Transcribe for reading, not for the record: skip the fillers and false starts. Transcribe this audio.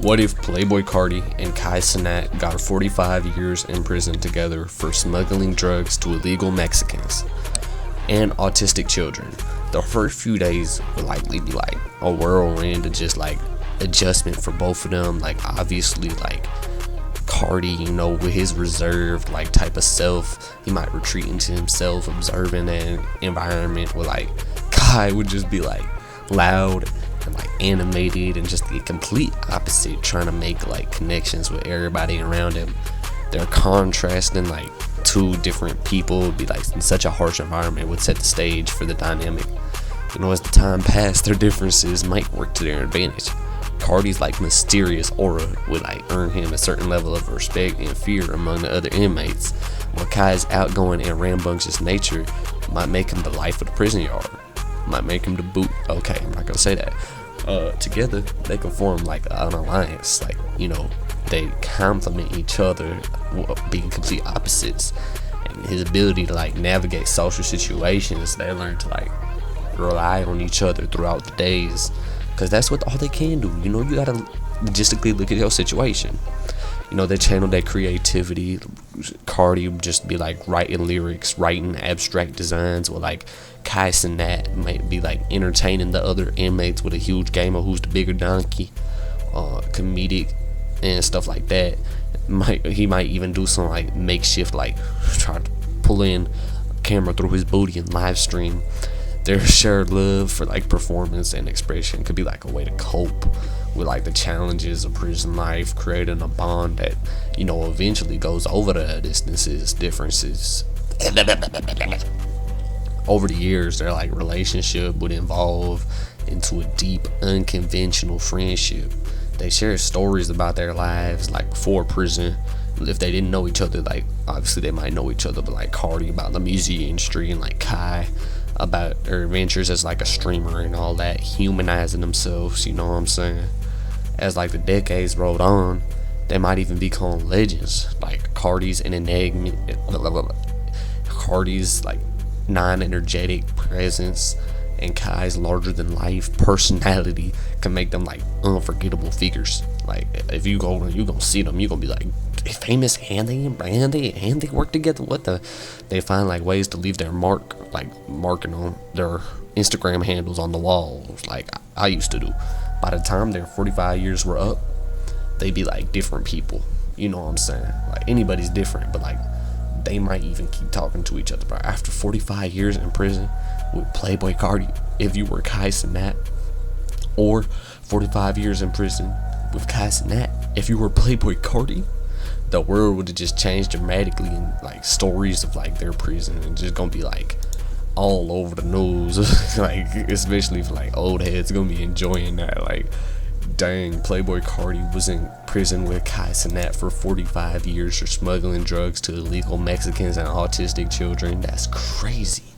What if Playboy Carti and Cenat got 45 years in prison together for smuggling drugs to illegal Mexicans and autistic children? The first few days would likely be like a whirlwind of just like adjustment for both of them. Like obviously like Carti, with his reserved like type of self, he might retreat into himself, observing that environment, where like Kai would just be like loud and like animated and just the complete opposite, trying to make like connections with everybody around him. They're contrasting like two different people. It'd be like in such a harsh environment, would set the stage for the dynamic. As the time passed, their differences might work to their advantage. Carti's like mysterious aura would like earn him a certain level of respect and fear among the other inmates, while Kai's outgoing and rambunctious nature might make him the life of the prison yard. Might make him the boot. Okay, I'm not gonna say that. Together they can form like an alliance. Like they complement each other, being complete opposites. And his ability to like navigate social situations, they learn to like rely on each other throughout the days, because that's all they can do. You gotta logistically look at your situation. They channel their creativity. Carti would just be like writing lyrics, writing abstract designs, while like Cenat might be like entertaining the other inmates with a huge game of who's the bigger donkey, comedic and stuff like that. He might even do some like makeshift, like try to pull in a camera through his booty and live stream. Their shared love for like performance and expression could be like a way to cope with like the challenges of prison life, creating a bond that eventually goes over the differences. Over the years, their like relationship would evolve into a deep, unconventional friendship. They share stories about their lives like before prison. If they didn't know each other, like obviously they might know each other, but like Carti about the music industry, and like Kai about their adventures as like a streamer and all that, humanizing themselves. You know what I'm saying? As like the decades rolled on, they might even become legends. Like Carti's Carti's like non-energetic presence and Kai's larger than life personality can make them like unforgettable figures. Like if you gonna see them, you gonna be like, famous and they work together. They find like ways to leave their mark, like marking on their Instagram handles on the walls, like I used to do. By the time their 45 years were up, they'd be like different people. You know what I'm saying? Like anybody's different, but like they might even keep talking to each other. But after 45 years in prison with Playboy Carti, if you were Cenat, or 45 years in prison with Cenat, if you were Playboy Carti, the world would have just changed dramatically. And like stories of like their prison and just gonna be like all over the news. Like especially for like old heads gonna be enjoying that. Like dang, Playboy Carti was in prison with Cenat for 45 years for smuggling drugs to illegal Mexicans and autistic children. That's crazy.